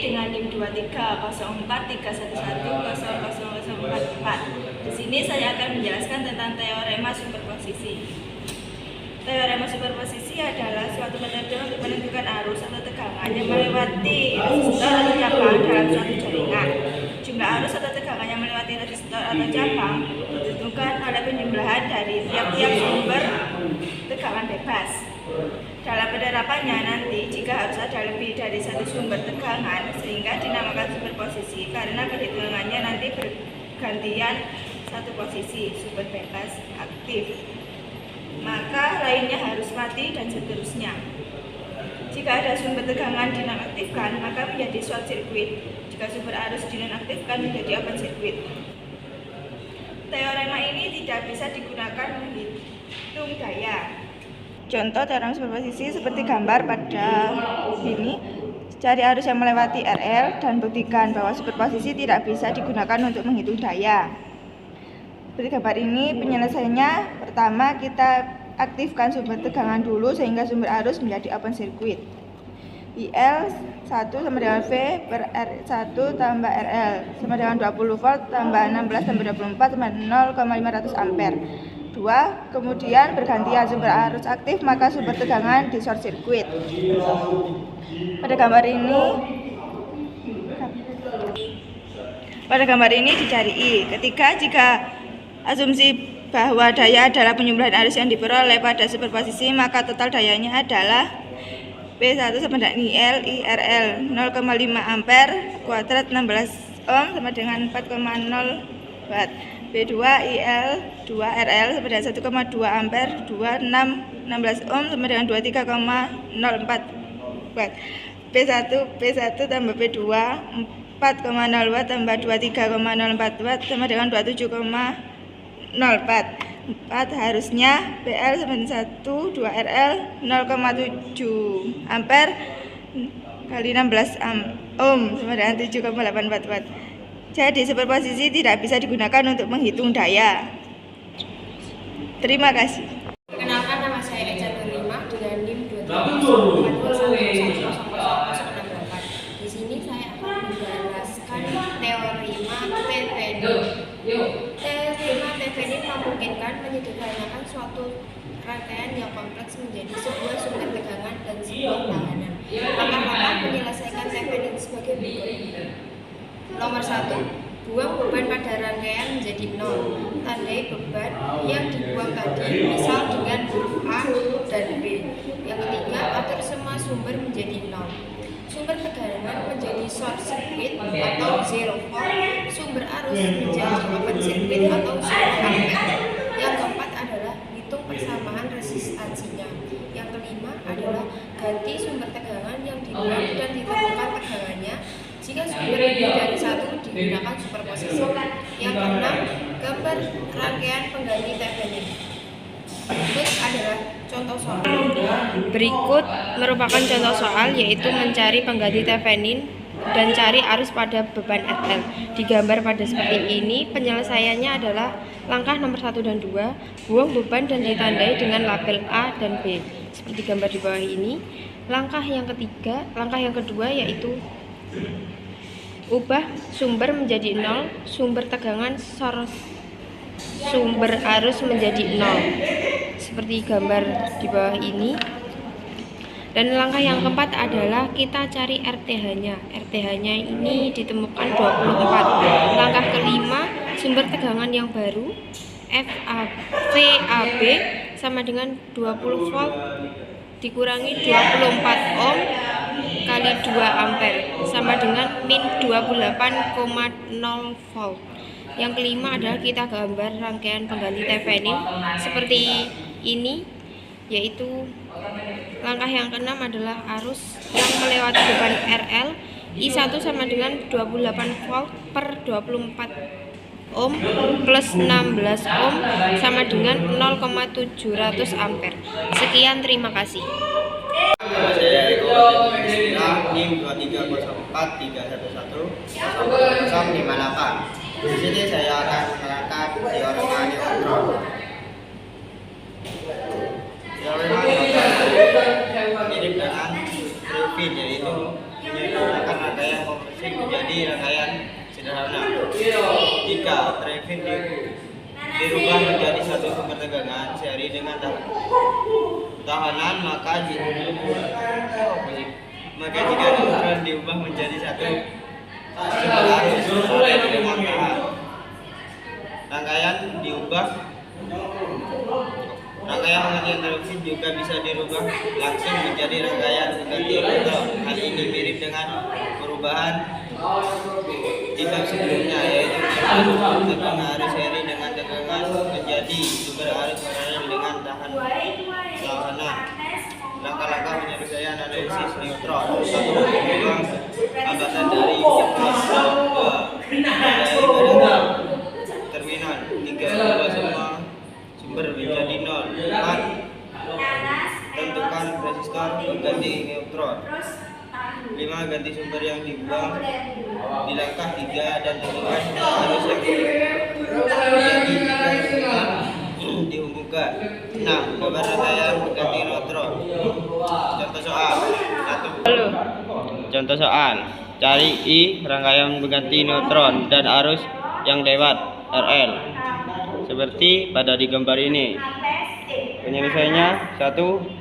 dengan NIM 2304311300044. Di sini saya akan menjelaskan tentang teorema superposisi. Teorema superposisi adalah suatu metode untuk menentukan arus atau tegangan yang melewati resistor atau cabang dalam suatu jaringan. Jumlah arus atau tegangan yang melewati resistor atau cabang ditentukan oleh penjumlahan dari tiap-tiap sumber tegangan bebas. Dalam penerapannya nanti, jika harus ada lebih dari satu sumber tegangan, sehingga dinamakan superposisi karena perhitungannya nanti bergantian satu posisi sumber bebas aktif, maka lainnya harus mati dan seterusnya. Jika ada sumber tegangan dinonaktifkan, maka menjadi short circuit. Jika sumber arus dinonaktifkan, menjadi open circuit. Teorema ini tidak bisa digunakan menghitung daya. Contoh teorema superposisi seperti gambar pada ini. Cari arus yang melewati RL dan buktikan bahwa superposisi tidak bisa digunakan untuk menghitung daya. Seperti gambar ini, penyelesaiannya pertama kita aktifkan sumber tegangan dulu sehingga sumber arus menjadi open circuit. IL 1 sama dengan V per R1 tambah RL sama dengan 20 volt tambah 16 tambah 24 sama 0,500 ampere. 2. Kemudian bergantian sumber arus aktif, maka sumber tegangan di short circuit. Pada gambar ini dicari I. Ketiga, jika asumsi bahwa daya adalah penjumlahan arus yang diperoleh pada superposisi, maka total dayanya adalah P1 sama dengan IL IRL 0,5 ampere kuadrat 16 ohm sama dengan 4,0 watt. B2 IL 2 RL sama dengan 1,2 ampere 16 ohm sama dengan 23,04 watt. P1 tambah P2 4,0 watt tambah 23,04 watt sama dengan 27,04. 4 harusnya PL sama dengan 1 2 RL 0,7 ampere kali 16 ohm sama dengan 7,84 watt. Jadi superposisi tidak bisa digunakan untuk menghitung daya. Terima kasih. Perkenalkan, nama saya Eja Nurima dengan NIM 23041000068. Di sini saya akan menjelaskan teorema Thevenin. Teorema Thevenin memungkinkan menyederhanakan suatu rangkaian yang kompleks menjadi sebuah sumber tegangan dan sebuah tahanan. Langkah-langkah menyelesaikan Thevenin sebagai berikut. Nomor 1, buang beban pada rangkaian menjadi 0. Tandai beban yang dibuang tadi, misal dengan huruf A dan B. Yang ketiga, atur semua sumber menjadi 0. Sumber tegangan menjadi short circuit atau zero volt. Sumber arus menjadi open circuit atau 0 ampere. Yang keempat adalah hitung persamaan resistansinya. Yang kelima adalah ganti sumber tegangan yang dibuang dan ditemukan tegangannya. Jika sumber lebih dari satu digunakan superposisi. Yang keenam, gambar rangkaian pengganti Thevenin. Berikut adalah contoh soal. Berikut merupakan contoh soal, yaitu mencari pengganti Thevenin dan cari arus pada beban RL. Digambar pada seperti ini. Penyelesaiannya adalah langkah nomor 1 dan 2, buang beban dan ditandai dengan label A dan B seperti gambar di bawah ini. Langkah yang kedua yaitu ubah sumber menjadi 0, sumber tegangan sumber arus menjadi 0 seperti gambar di bawah ini. Dan langkah yang keempat adalah kita cari RTH-nya. RTH-nya ini ditemukan 24. Langkah kelima, sumber tegangan yang baru VAB sama dengan 20 volt dikurangi 24 ohm kali 2 ampere sama dengan min 28,0 volt. Yang kelima adalah kita gambar rangkaian pengganti Thevenin seperti ini, yaitu langkah yang keenam adalah arus yang melewati beban RL I1 sama dengan 28 volt per 24 ohm plus 16 ohm sama dengan 0,700 ampere. Sekian, terima kasih. Saya NIM 23043110058. Di sini saya akan menerangkan teorema neutron. Teorema neutron mirip dengan Griffin, yaitu menyederhanakan rangkaian dirubah menjadi satu sumber tegangan seri dengan tahanan, maka jika neutron diubah menjadi satu sumber arus seri dengan tahan. Rangkaian pengganti interupsi juga bisa dirubah langsung menjadi rangkaian pengganti neutron. Hal ini mirip dengan perubahan di bab sebelumnya, yaitu tegangan arus seri dengan tegangan menjadi sumber arus paralel dengan tahanan. Langkah-langkah penyelesaian analisis neutron: 1. Membuang hambatan dari neutron. 2. Dari terminal. 3. Ubah semua sumber menjadi 0. 4. Tentukan resistor pengganti neutron. 5. Ganti sumber yang dibuang di langkah 3 dan tentukan arus yang dihubungkan. 6. Gambar rangkaian pengganti neutron. Contoh soal. 1. Contoh soal. Cari I rangkaian pengganti neutron dan arus yang lewat RL seperti pada di gambar ini. Penyelesaiannya 1.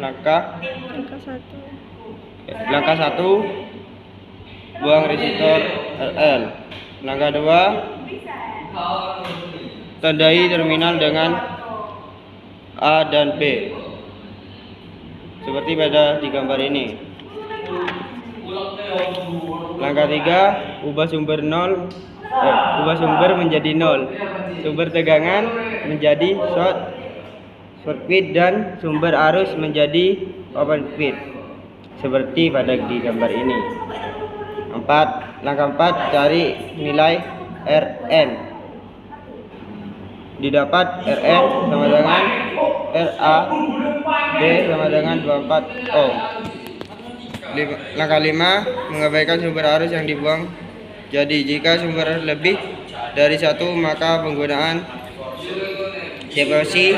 Langkah 1, buang resistor RL. Langkah 2, tandai terminal dengan A dan B seperti pada di gambar ini. Langkah 3, ubah sumber menjadi 0, sumber tegangan menjadi short circuit dan sumber arus menjadi open circuit seperti pada di gambar ini. 4. Langkah 4, cari nilai Rn. Didapat Rn sama dengan Ra B sama dengan 24 ohm. Langkah 5, mengabaikan sumber arus yang dibuang. Jadi jika sumber arus lebih dari 1, maka penggunaan separasi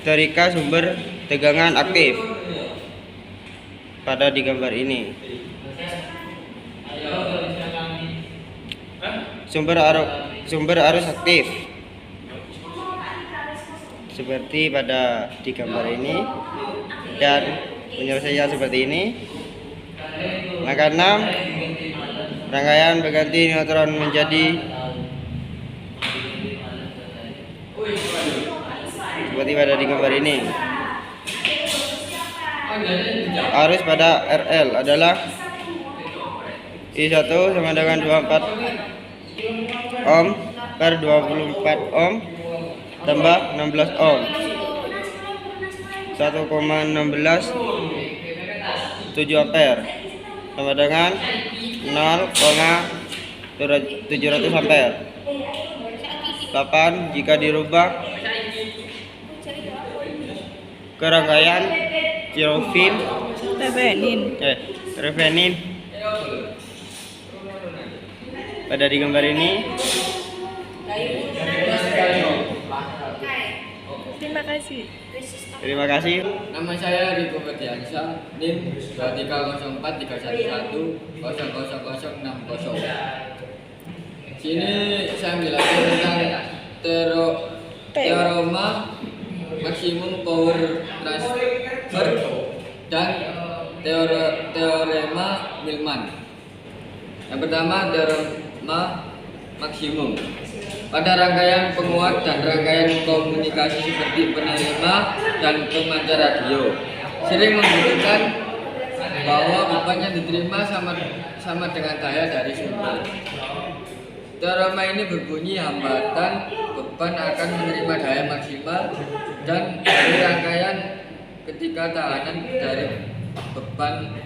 setrika sumber tegangan aktif pada di gambar ini. Sumber arus aktif seperti pada di gambar ini, dan penyelesaian seperti ini. Langkah 6, rangkaian pengganti neutron menjadi seperti pada di gambar ini. Arus pada RL adalah I1 sama dengan 24 ohm per 24 ohm tambah 16 ohm, 1,167 ampere sama dengan 0,700 ampere. 8. Jika dirubah ke rangkaian Thevenin pada di gambar ini. Terima kasih. Nama saya Riko Ferdiansyah, NIM 2304311000060. Sini saya menjelaskan tentang teorema maksimum power transfer dan teorema Millman. Yang pertama, teorema maksimum. Pada rangkaian penguat dan rangkaian komunikasi seperti penerima dan pemancar radio, sering membutuhkan bahwa beban yang diterima sama dengan daya dari sumber. Teorema ini berbunyi hambatan beban akan menerima daya maksimal dan dari rangkaian ketika tahanan dari beban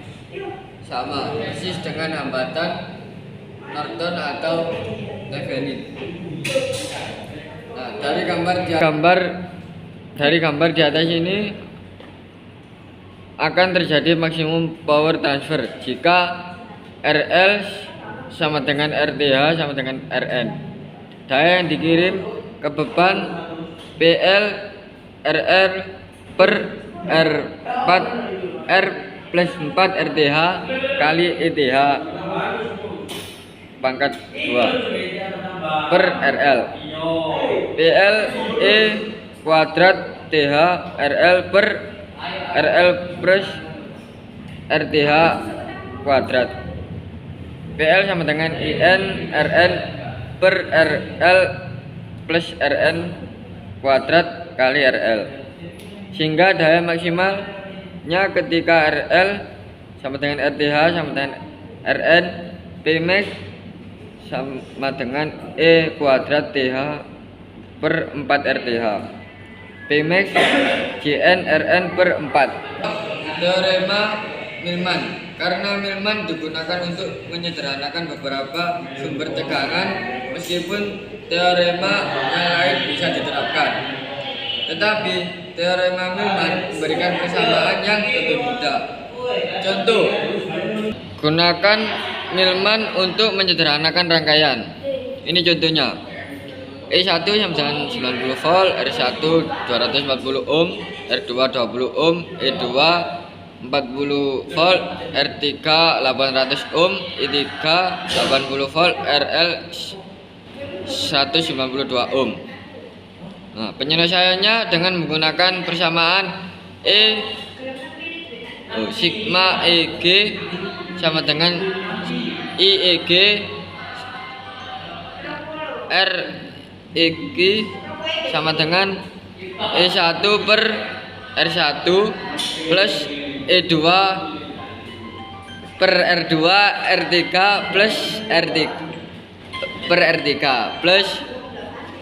sama persis dengan hambatan Norton atau Thevenin. Nah, dari gambar di atas ini akan terjadi maksimum power transfer jika RL sama dengan RTH sama dengan RN. Daya yang dikirim ke beban PL RR per R4 R plus 4 RTH kali ETH pangkat 2. per RL. PL E kuadrat TH RL per RL plus RTH kuadrat. PL sama dengan IN RN per RL plus RN kuadrat kali RL. Sehingga daya maksimalnya ketika RL sama dengan RTH sama dengan RN, Pmax sama dengan E kuadrat TH per 4 RTH. Pmax Jn Rn per 4. Teorema Millman. Karena Millman digunakan untuk menyederhanakan beberapa sumber tegangan, meskipun teorema yang lain bisa diterapkan. Tetapi teorema Millman memberikan persamaan yang lebih mudah. Contoh, gunakan Millman untuk menyederhanakan rangkaian. Ini contohnya. E1 sama dengan 90 volt, R1 240 ohm, R2 20 ohm, E2 40 volt, R3 800 ohm, E3 80 volt, RL 192 ohm. Nah, penyelesaiannya dengan menggunakan persamaan sigma EG sama dengan IEG REG sama dengan E1 per R1 plus E2 per R2 R3 plus R3 per R3 plus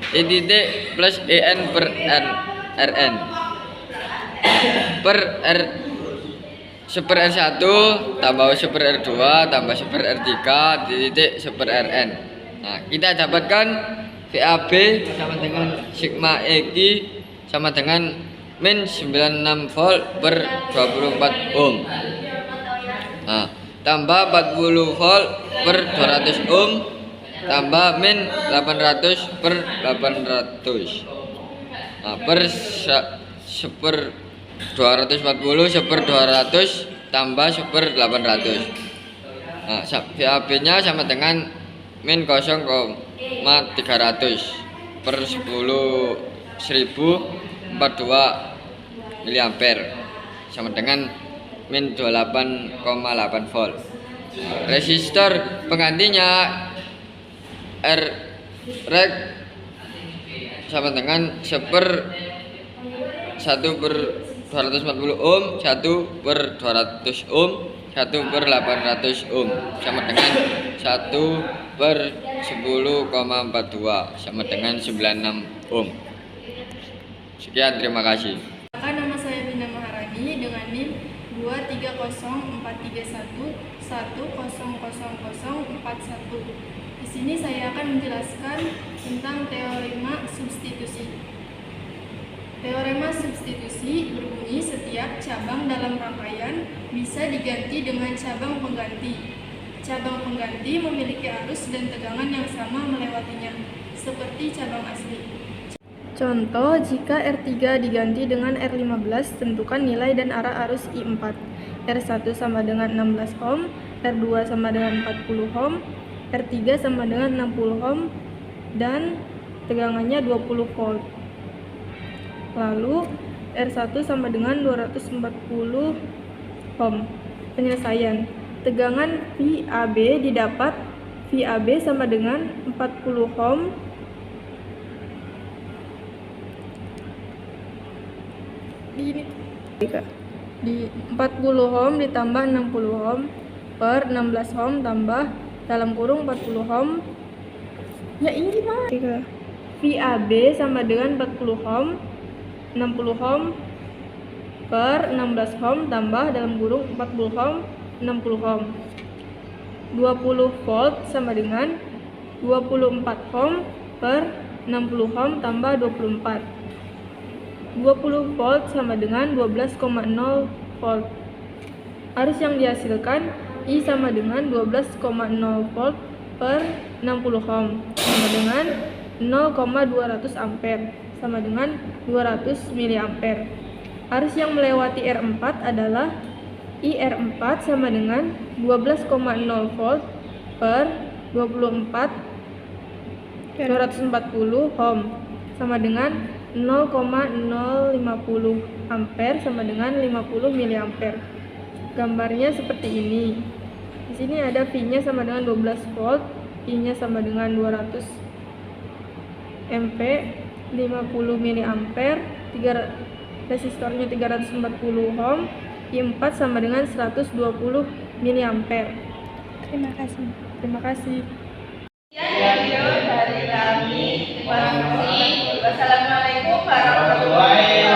E titik plus EN per RN per R super R1 tambah super R2 tambah super R3 titik super RN. Nah, kita dapatkan VAB sama dengan sigma EG sama dengan min 96 volt per 24 ohm. Nah, tambah 40 volt per 200 ohm tambah min 800 per 800. Nah, per super 240 super 200 tambah super 800. Nah, VAB nya sama dengan min 0,300 per 10.000 42 miliampere sama dengan min 28,8 volt. Resistor penggantinya R reg sama dengan 1 per 240 ohm, 1 per 200 ohm, 1 per 800 ohm sama dengan 1 per 10,42 sama dengan 96 ohm. Sekian, terima kasih. Nama saya Bina Maharani dengan NIM 2304311000041. Di sini saya akan menjelaskan tentang teorema substitusi. Teorema substitusi berbunyi setiap cabang dalam rangkaian bisa diganti dengan cabang pengganti. Cabang pengganti memiliki arus dan tegangan yang sama melewatinya, seperti cabang asli. Contoh, jika R3 diganti dengan R15, tentukan nilai dan arah arus I4. R1 sama dengan 16 ohm, R2 sama dengan 40 ohm, R3 sama dengan 60 ohm, dan tegangannya 20 volt. Lalu, R1 sama dengan 240 ohm. Penyelesaian. Tegangan VAB didapat VAB sama dengan 40 ohm di 40 ohm ditambah 60 ohm per 16 ohm tambah dalam kurung 40 ohm. Ya ini mah. VAB sama dengan 40 ohm 60 ohm per 16 ohm tambah dalam kurung 40 ohm 60 ohm. 20 volt sama dengan 24 ohm per 60 ohm tambah 24. 20 volt sama dengan 12,0 volt. Arus yang dihasilkan I sama dengan 12,0 volt per 60 ohm sama dengan 0,200 ampere sama dengan 200 miliampere. Arus yang melewati R4 adalah IR4 sama dengan 12,0 volt per 24 240 ohm sama dengan 0,050 ampere sama dengan 50 miliampere. Gambarnya seperti ini. Di sini ada V-nya sama dengan 12 volt, I-nya sama dengan 200 MP, 50 miliampere, resistornya 340 ohm, I4 sama dengan 120 miliampere. Terima kasih. Terima kasih. Video dari kami. Terima kasih. Wassalamualaikum warahmatullahi wabarakatuh.